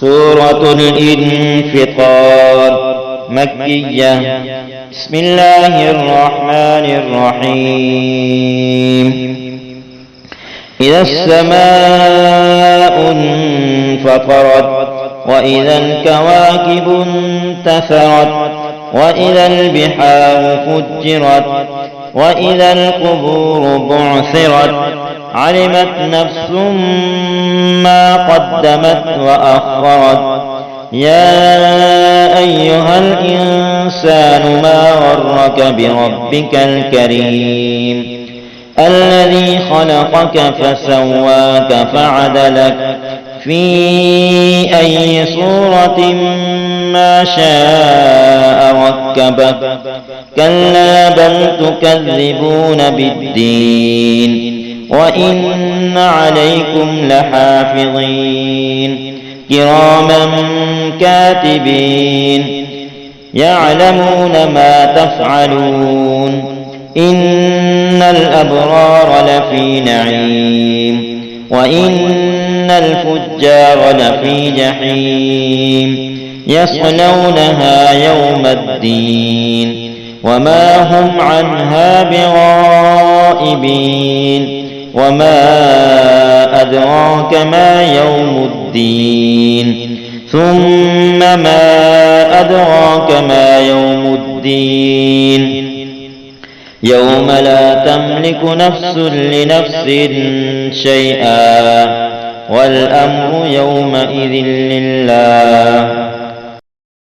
سورة الانفطار مكية. بسم الله الرحمن الرحيم. إذا السماء انفطرت وإذا الكواكب انتثرت وإذا البحار فجرت وإذا القبور بعثرت علمت نفس ما قدمت وأخرت. يا أيها الإنسان ما غرك بربك الكريم الذي خلقك فسواك فعدلك في أي صورة ما شاء ركبك. كلا بل تكذبون بالدين وإن عليكم لحافظين كراما كاتبين يعلمون ما تفعلون. إن الأبرار لفي نعيم وإن الفجار لفي جحيم يصلونها يوم الدين وما هم عنها بغائبين. وما أدراك ما يوم الدين ثم ما أدراك ما يوم الدين يوم لا تملك نفس لنفس شيئا والأمر يومئذ لله.